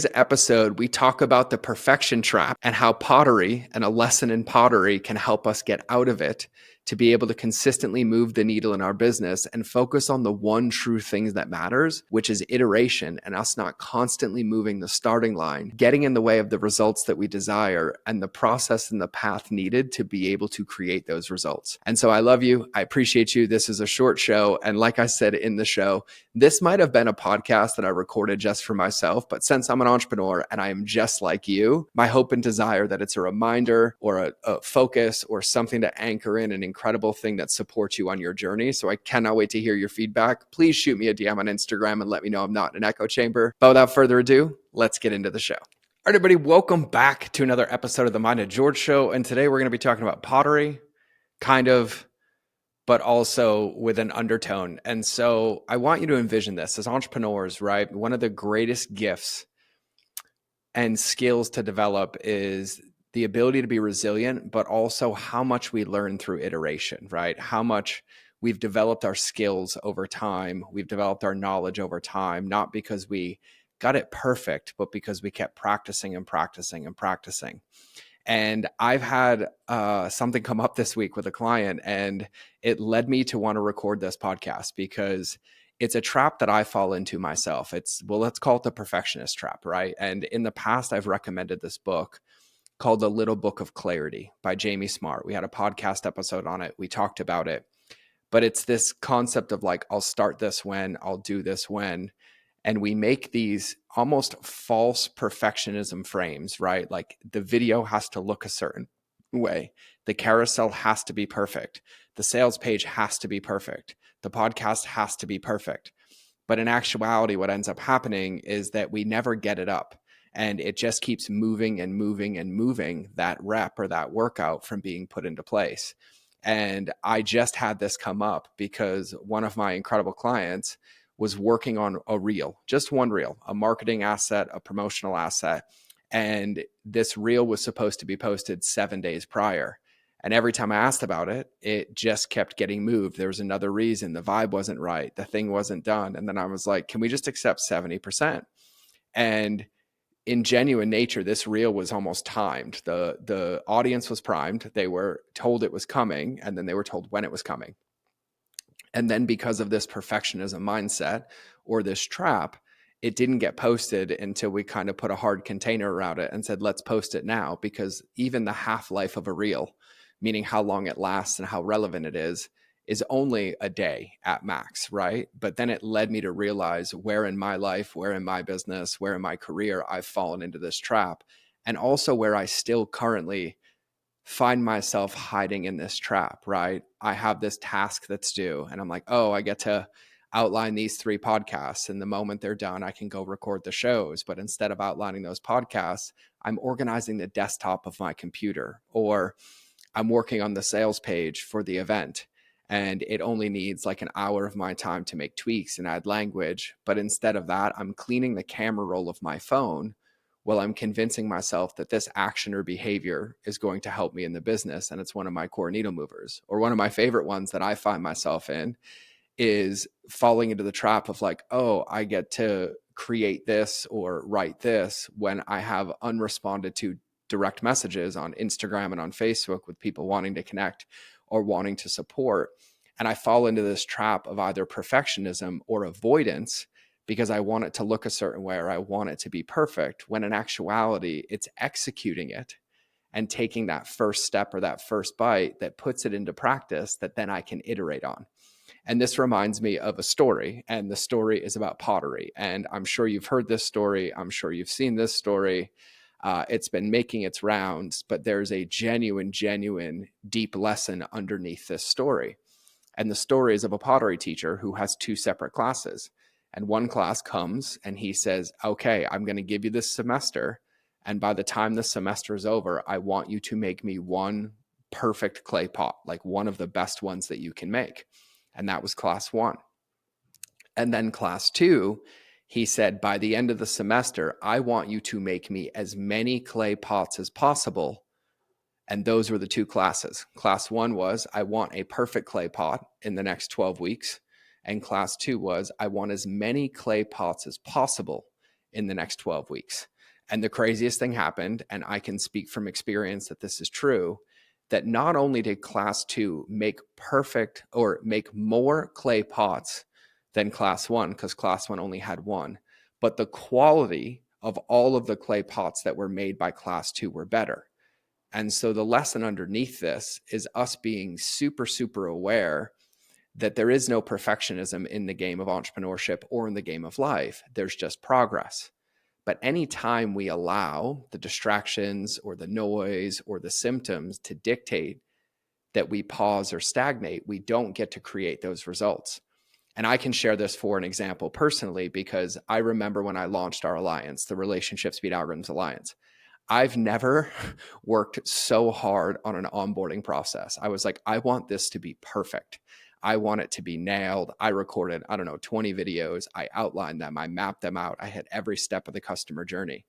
This episode, we talk about the perfection trap and how pottery and a lesson in pottery can help us get out of it to be able to consistently move the needle in our business and focus on the one true thing that matters, which is iteration and us not constantly moving the starting line, getting in the way of the results that we desire and the process and the path needed to be able to create those results. And so I love you. I appreciate you. This is a short show. And like I said in the show, this might have been a podcast that I recorded just for myself, but since I'm an entrepreneur and I am just like you, my hope and desire that it's a reminder or a focus or something to anchor in an incredible thing that supports you on your journey. So I cannot wait to hear your feedback. Please shoot me a DM on Instagram and let me know I'm not in an echo chamber. But without further ado, let's get into the show. All right, everybody, welcome back to another episode of the Mind of George Show. And today we're going to be talking about pottery, but also with an undertone. And so I want you to envision this as entrepreneurs, right? One of the greatest gifts and skills to develop is the ability to be resilient, but also how much we learn through iteration, right? How much we've developed our skills over time. We've developed our knowledge over time, not because we got it perfect, but because we kept practicing and practicing and practicing. And I've had something come up this week with a client, and it led me to want to record this podcast because it's a trap that I fall into myself. Let's call it the perfectionist trap, right? And in the past, I've recommended this book called The Little Book of Clarity by Jamie Smart. We had a podcast episode on it. We talked about it, but it's this concept of like, I'll start this when, I'll do this when. And we make these almost false perfectionism frames, right? Like the video has to look a certain way. The carousel has to be perfect. The sales page has to be perfect. The podcast has to be perfect. But in actuality, what ends up happening is that we never get it up. And it just keeps moving and moving and moving that rep or that workout from being put into place. And I just had this come up because one of my incredible clients was working on a reel, just one reel, a marketing asset, a promotional asset. And this reel was supposed to be posted 7 days prior. And every time I asked about it, it just kept getting moved. There was another reason. The vibe wasn't right. The thing wasn't done. And then I was like, can we just accept 70%? And in genuine nature, this reel was almost timed. The audience was primed. They were told it was coming, and then they were told when it was coming. And then because of this perfectionism mindset or this trap, it didn't get posted until we kind of put a hard container around it and said, let's post it now, because even the half-life of a reel, meaning how long it lasts and how relevant it is only a day at max, right? But then it led me to realize where in my life, where in my business, where in my career I've fallen into this trap, and also where I still currently find myself hiding in this trap, right? I have this task that's due and I'm like, oh, I get to outline these 3 podcasts. And the moment they're done, I can go record the shows. But instead of outlining those podcasts, I'm organizing the desktop of my computer, or I'm working on the sales page for the event. And it only needs like an hour of my time to make tweaks and add language. But instead of that, I'm cleaning the camera roll of my phone while I'm convincing myself that this action or behavior is going to help me in the business. And it's one of my core needle movers. Or one of my favorite ones that I find myself in is falling into the trap of like, oh, I get to create this or write this when I have unresponded to direct messages on Instagram and on Facebook with people wanting to connect or wanting to support. And I fall into this trap of either perfectionism or avoidance, because I want it to look a certain way or I want it to be perfect, when in actuality, it's executing it and taking that first step or that first bite that puts it into practice that then I can iterate on. And this reminds me of a story, and the story is about pottery. And I'm sure you've heard this story. I'm sure you've seen this story. It's been making its rounds, but there's a genuine deep lesson underneath this story. And the story is of a pottery teacher who has 2 separate classes. And one class comes and he says, okay, I'm going to give you this semester. And by the time the semester is over, I want you to make me one perfect clay pot, like one of the best ones that you can make. And that was class 1. And then class 2, he said, by the end of the semester, I want you to make me as many clay pots as possible. And those were the 2 classes. Class 1 was, I want a perfect clay pot in the next 12 weeks. And class 2 was, I want as many clay pots as possible in the next 12 weeks. And the craziest thing happened, and I can speak from experience that this is true, that not only did class 2 make more clay pots than class 1, because class 1 only had one, but the quality of all of the clay pots that were made by class 2 were better. And so the lesson underneath this is us being super, super aware that there is no perfectionism in the game of entrepreneurship or in the game of life. There's just progress. But anytime we allow the distractions or the noise or the symptoms to dictate that we pause or stagnate, we don't get to create those results. And I can share this for an example personally, because I remember when I launched our alliance, the Relationship Speed Algorithms Alliance. I've never worked so hard on an onboarding process. I was like, I want this to be perfect. I want it to be nailed. I recorded, 20 videos. I outlined them. I mapped them out. I had every step of the customer journey.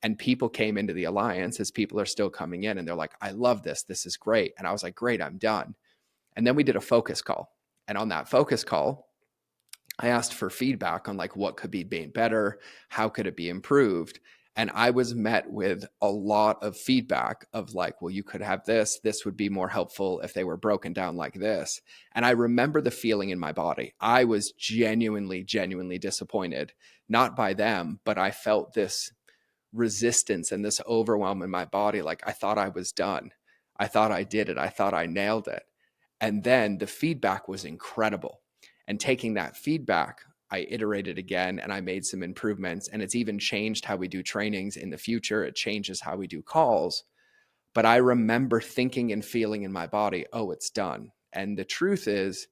And people came into the alliance as people are still coming in and they're like, I love this. This is great. And I was like, great, I'm done. And then we did a focus call. And on that focus call, I asked for feedback on like what could be made better, how could it be improved? And I was met with a lot of feedback of like, well, you could have this would be more helpful if they were broken down like this. And I remember the feeling in my body. I was genuinely disappointed, not by them, but I felt this resistance and this overwhelm in my body. Like I thought I was done. I thought I did it. I thought I nailed it. And then the feedback was incredible. And taking that feedback, I iterated again and I made some improvements, and it's even changed how we do trainings in the future. It changes how we do calls. But I remember thinking and feeling in my body, oh, it's done. And the truth is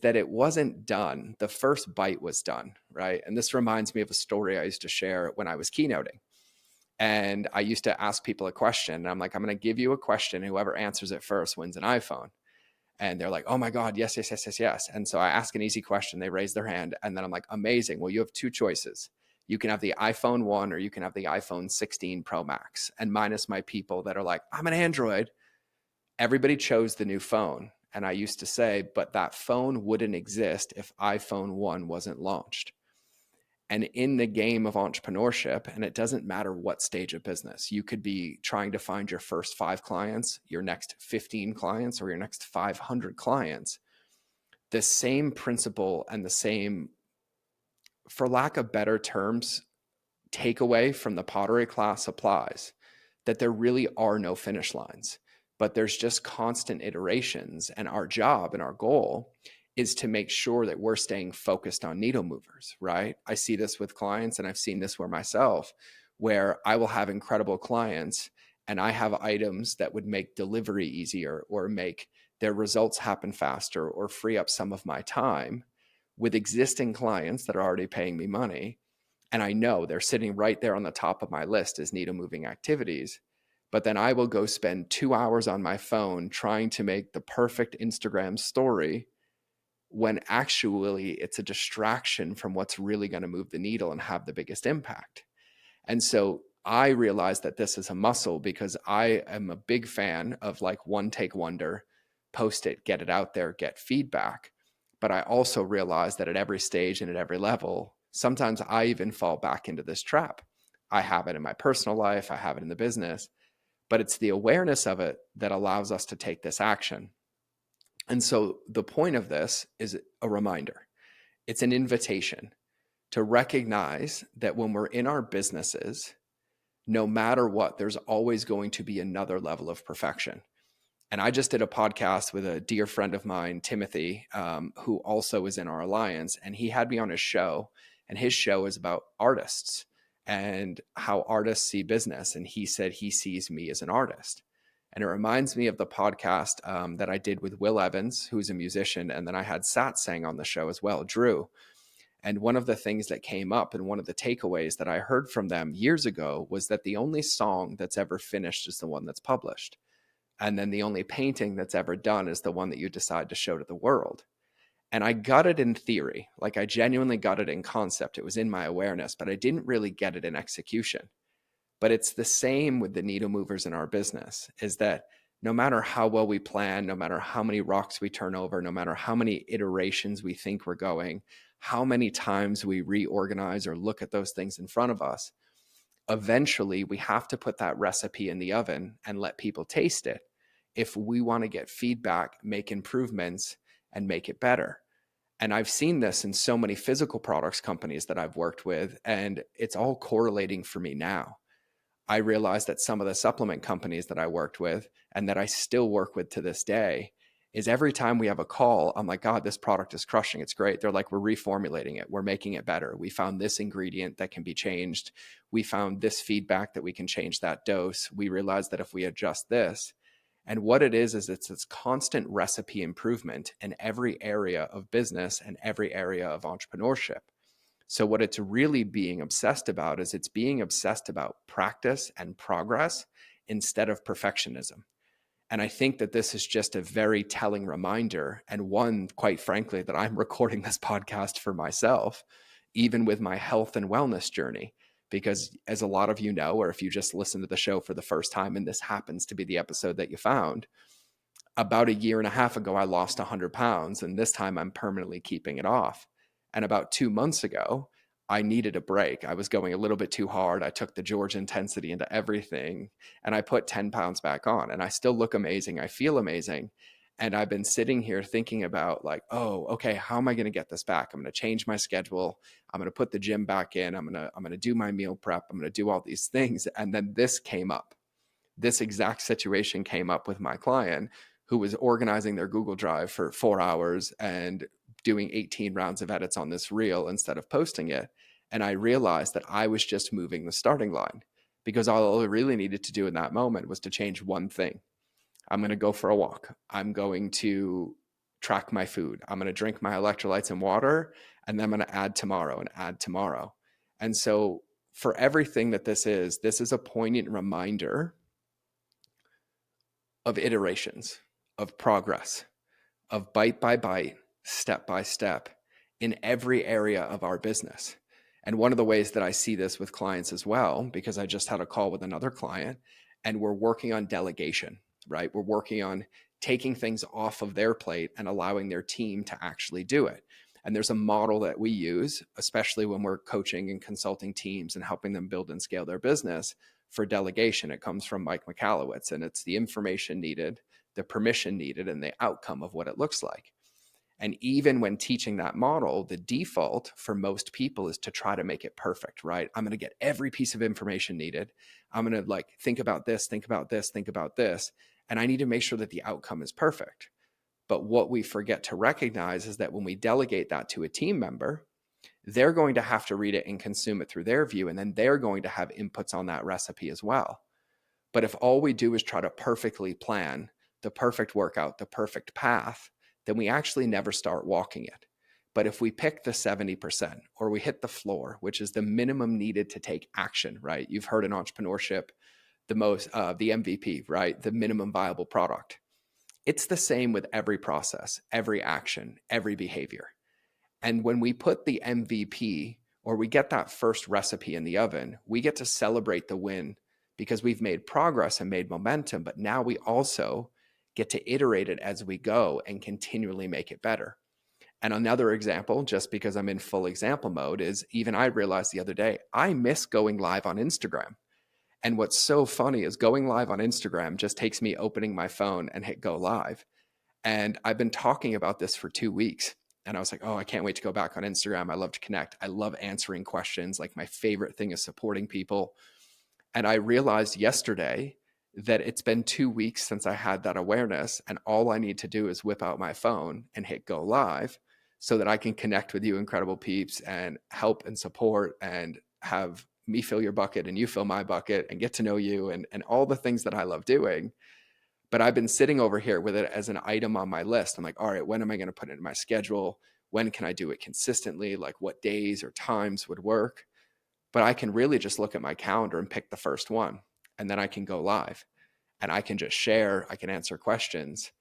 that it wasn't done. The first bite was done, right? And this reminds me of a story I used to share when I was keynoting. And I used to ask people a question. And I'm like, I'm going to give you a question. Whoever answers it first wins an iPhone. And they're like, oh my God, yes. And so I ask an easy question. They raise their hand. And then I'm like, amazing. Well, you have two choices. You can have the iPhone 1 or you can have the iPhone 16 Pro Max. And minus my people that are like, I'm an Android. Everybody chose the new phone. And I used to say, but that phone wouldn't exist if iPhone 1 wasn't launched. And in the game of entrepreneurship, and it doesn't matter what stage of business, you could be trying to find your first 5 clients, your next 15 clients, or your next 500 clients. The same principle and the same, for lack of better terms, takeaway from the Pottery class applies, that there really are no finish lines, but there's just constant iterations. And our job and our goal is to make sure that we're staying focused on needle movers, right? I see this with clients, and I've seen this where I will have incredible clients and I have items that would make delivery easier or make their results happen faster or free up some of my time with existing clients that are already paying me money. And I know they're sitting right there on the top of my list as needle moving activities. But then I will go spend 2 hours on my phone trying to make the perfect Instagram story when actually it's a distraction from what's really going to move the needle and have the biggest impact. And so I realized that this is a muscle because I am a big fan of like one take wonder, post it, get it out there, get feedback. But I also realized that at every stage and at every level, sometimes I even fall back into this trap. I have it in my personal life, I have it in the business, but it's the awareness of it that allows us to take this action. And so the point of this is a reminder. It's an invitation to recognize that when we're in our businesses, no matter what, there's always going to be another level of perfection. And I just did a podcast with a dear friend of mine, Timothy, who also is in our alliance. And he had me on his show, and his show is about artists and how artists see business. And he said he sees me as an artist. And it reminds me of the podcast that I did with Will Evans, who's a musician. And then I had Satsang on the show as well, Drew. And one of the things that came up and one of the takeaways that I heard from them years ago was that the only song that's ever finished is the one that's published. And then the only painting that's ever done is the one that you decide to show to the world. And I got it in theory, like I genuinely got it in concept. It was in my awareness, but I didn't really get it in execution. But it's the same with the needle movers in our business, is that no matter how well we plan, no matter how many rocks we turn over, no matter how many iterations we think we're going, how many times we reorganize or look at those things in front of us, eventually we have to put that recipe in the oven and let people taste it if we want to get feedback, make improvements, and make it better. And I've seen this in so many physical products companies that I've worked with, and it's all correlating for me now. I realized that some of the supplement companies that I worked with and that I still work with to this day is every time we have a call, I'm like, God, this product is crushing. It's great. They're like, we're reformulating it. We're making it better. We found this ingredient that can be changed. We found this feedback that we can change that dose. We realized that if we adjust this, and what it is it's this constant recipe improvement in every area of business and every area of entrepreneurship. So what it's really being obsessed about is it's being obsessed about practice and progress instead of perfectionism. And I think that this is just a very telling reminder, and one, quite frankly, that I'm recording this podcast for myself, even with my health and wellness journey. Because as a lot of you know, or if you just listen to the show for the first time and this happens to be the episode that you found, about a year and a half ago, I lost 100 pounds, and this time I'm permanently keeping it off. And about 2 months ago, I needed a break. I was going a little bit too hard. I took the George intensity into everything, and I put 10 pounds back on, and I still look amazing. I feel amazing. And I've been sitting here thinking about like, oh, okay, how am I going to get this back? I'm going to change my schedule. I'm going to put the gym back in. I'm going to do my meal prep. I'm going to do all these things. And then this came up. This exact situation came up with my client who was organizing their Google Drive for 4 hours and doing 18 rounds of edits on this reel instead of posting it. And I realized that I was just moving the starting line, because all I really needed to do in that moment was to change one thing. I'm going to go for a walk. I'm going to track my food. I'm going to drink my electrolytes and water, and then I'm going to add tomorrow and add tomorrow. And so for everything that this is a poignant reminder of iterations, of progress, of bite by bite, step by step in every area of our business. And one of the ways that I see this with clients as well, because I just had a call with another client and we're working on delegation, right? We're working on taking things off of their plate and allowing their team to actually do it. And there's a model that we use, especially when we're coaching and consulting teams and helping them build and scale their business, for delegation. It comes from Mike Michalowicz, and it's the information needed, the permission needed, and the outcome of what it looks like. And even when teaching that model, the default for most people is to try to make it perfect, right? I'm going to get every piece of information needed. I'm going to like think about this, think about this, think about this. And I need to make sure that the outcome is perfect. But what we forget to recognize is that when we delegate that to a team member, they're going to have to read it and consume it through their view, and then they're going to have inputs on that recipe as well. But if all we do is try to perfectly plan the perfect workout, the perfect path, then we actually never start walking it. But if we pick the 70% or we hit the floor, which is the minimum needed to take action, right? You've heard in entrepreneurship, the MVP, right? The minimum viable product. It's the same with every process, every action, every behavior. And when we put the MVP or we get that first recipe in the oven, we get to celebrate the win because we've made progress and made momentum, but now we also get to iterate it as we go and continually make it better. And another example, just because I'm in full example mode, is even I realized the other day, I miss going live on Instagram. And what's so funny is going live on Instagram just takes me opening my phone and hit go live. And I've been talking about this for 2 weeks. And I was like, oh, I can't wait to go back on Instagram. I love to connect. I love answering questions. Like my favorite thing is supporting people. And I realized yesterday that it's been 2 weeks since I had that awareness. And all I need to do is whip out my phone and hit go live so that I can connect with you incredible peeps and help and support and have me fill your bucket and you fill my bucket and get to know you and all the things that I love doing. But I've been sitting over here with it as an item on my list. I'm like, all right, when am I going to put it in my schedule? When can I do it consistently? Like what days or times would work? But I can really just look at my calendar and pick the first one. And then I can go live and I can just share, I can answer questions.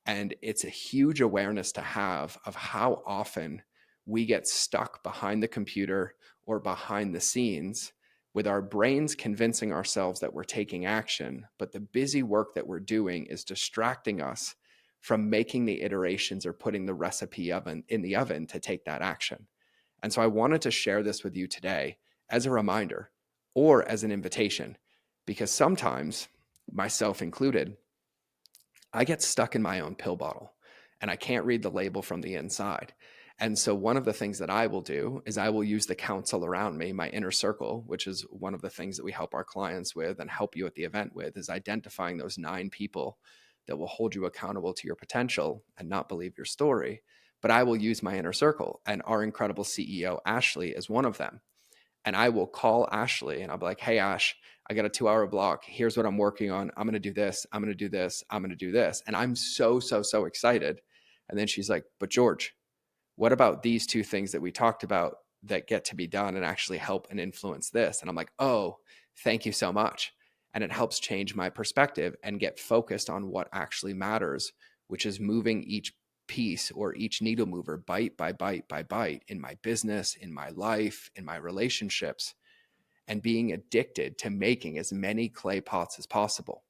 And it's a huge awareness to have of how often we get stuck behind the computer or behind the scenes with our brains convincing ourselves that we're taking action, but the busy work that we're doing is distracting us from making the iterations or putting the recipe in the oven to take that action. And so I wanted to share this with you today as a reminder or as an invitation, because sometimes, myself included, I get stuck in my own pill bottle and I can't read the label from the inside. And so, one of the things that I will do is I will use the counsel around me, my inner circle, which is one of the things that we help our clients with and help you at the event with, is identifying those 9 people that will hold you accountable to your potential and not believe your story. But I will use my inner circle, and our incredible CEO, Ashley, is one of them. And I will call Ashley and I'll be like, hey, Ash, I got a 2-hour block. Here's what I'm working on. I'm going to do this. I'm going to do this. I'm going to do this. And I'm so, so, so excited. And then she's like, but George, what about these 2 things that we talked about that get to be done and actually help and influence this? And I'm like, oh, thank you so much. And it helps change my perspective and get focused on what actually matters, which is moving each piece or each needle mover bite by bite by bite in my business, in my life, in my relationships, and being addicted to making as many clay pots as possible.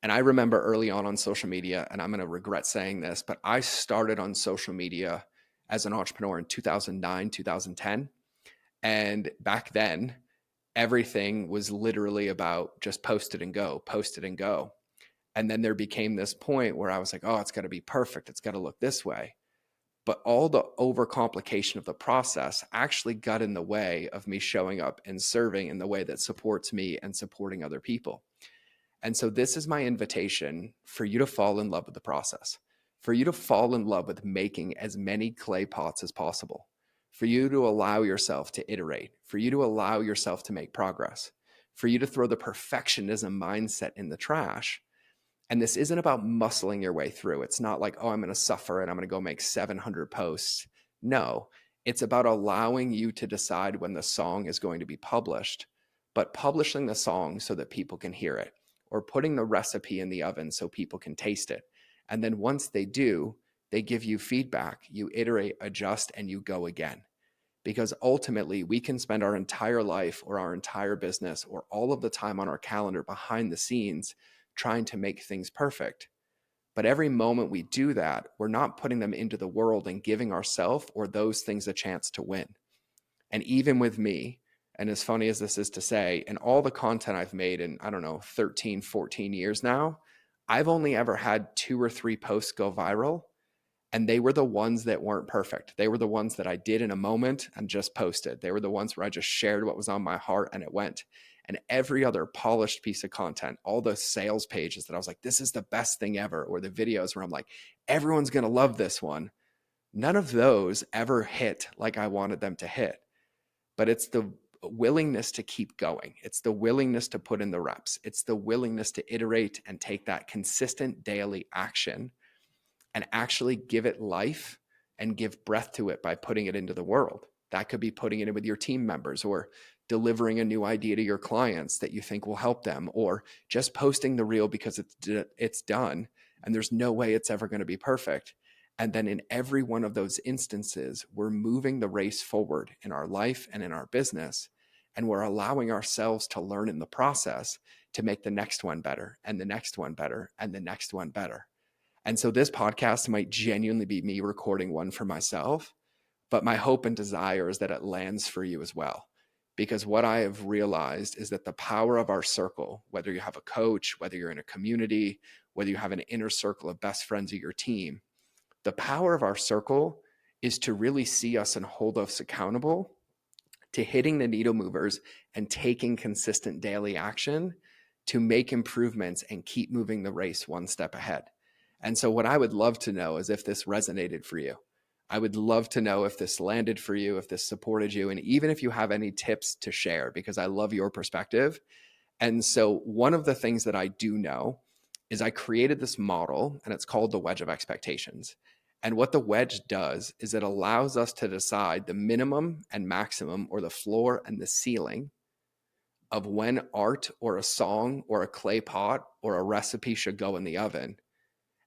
And I remember early on social media, and I'm going to regret saying this, but I started on social media as an entrepreneur in 2009, 2010. And back then, everything was literally about just post it and go, post it and go. And then there became this point where I was like, oh, it's got to be perfect. It's got to look this way. But all the overcomplication of the process actually got in the way of me showing up and serving in the way that supports me and supporting other people. And so this is my invitation for you to fall in love with the process, for you to fall in love with making as many clay pots as possible, for you to allow yourself to iterate, for you to allow yourself to make progress, for you to throw the perfectionism mindset in the trash. And this isn't about muscling your way through. It's not like, oh, I'm going to suffer and I'm going to go make 700 posts. No, it's about allowing you to decide when the song is going to be published, but publishing the song so that people can hear it, or putting the recipe in the oven so people can taste it. And then once they do, they give you feedback, you iterate, adjust, and you go again. Because ultimately, we can spend our entire life or our entire business or all of the time on our calendar behind the scenes trying to make things perfect. But every moment we do that, we're not putting them into the world and giving ourselves or those things a chance to win. And even with me, and as funny as this is to say, in all the content I've made in, I don't know, 13, 14 years now, I've only ever had 2 or 3 posts go viral. And they were the ones that weren't perfect. They were the ones that I did in a moment and just posted. They were the ones where I just shared what was on my heart and it went. And every other polished piece of content, all the sales pages that I was like, this is the best thing ever, or the videos where I'm like, everyone's going to love this one. None of those ever hit like I wanted them to hit. But it's the willingness to keep going. It's the willingness to put in the reps. It's the willingness to iterate and take that consistent daily action and actually give it life and give breath to it by putting it into the world. That could be putting it in with your team members, or delivering a new idea to your clients that you think will help them, or just posting the reel because it's done and there's no way it's ever going to be perfect. And then in every one of those instances, we're moving the race forward in our life and in our business. And we're allowing ourselves to learn in the process to make the next one better and the next one better and the next one better. And so this podcast might genuinely be me recording one for myself, but my hope and desire is that it lands for you as well. Because what I have realized is that the power of our circle, whether you have a coach, whether you're in a community, whether you have an inner circle of best friends of your team, the power of our circle is to really see us and hold us accountable to hitting the needle movers and taking consistent daily action to make improvements and keep moving the race one step ahead. And so what I would love to know is if this resonated for you. I would love to know if this landed for you, if this supported you, and even if you have any tips to share, because I love your perspective. And so one of the things that I do know is I created this model, and it's called the Wedge of Expectations. And what the wedge does is it allows us to decide the minimum and maximum, or the floor and the ceiling, of when art or a song or a clay pot or a recipe should go in the oven.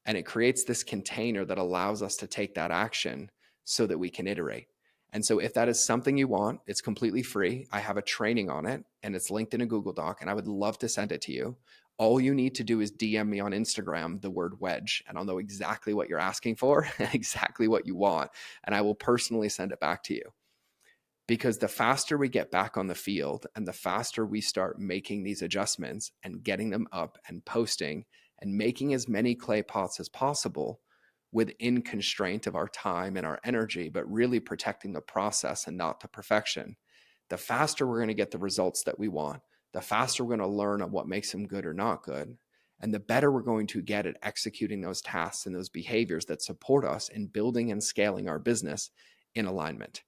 And it creates this container that allows us to take that action so that we can iterate. And so if that is something you want, it's completely free. I have a training on it and it's linked in a Google Doc, and I would love to send it to you. All you need to do is DM me on Instagram, the word wedge, and I'll know exactly what you're asking for, exactly what you want. And I will personally send it back to you. Because the faster we get back on the field and the faster we start making these adjustments and getting them up and posting and making as many clay pots as possible within constraint of our time and our energy, but really protecting the process and not the perfection, the faster we're going to get the results that we want, the faster we're going to learn on what makes them good or not good, and the better we're going to get at executing those tasks and those behaviors that support us in building and scaling our business in alignment.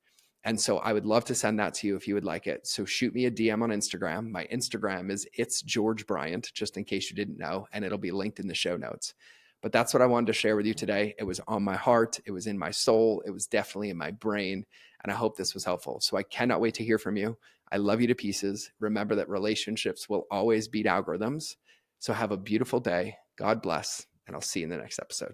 And so I would love to send that to you if you would like it. So shoot me a DM on Instagram. My Instagram is It's George Bryant, just in case you didn't know, and it'll be linked in the show notes. But that's what I wanted to share with you today. It was on my heart. It was in my soul. It was definitely in my brain. And I hope this was helpful. So I cannot wait to hear from you. I love you to pieces. Remember that relationships will always beat algorithms. So have a beautiful day. God bless. And I'll see you in the next episode.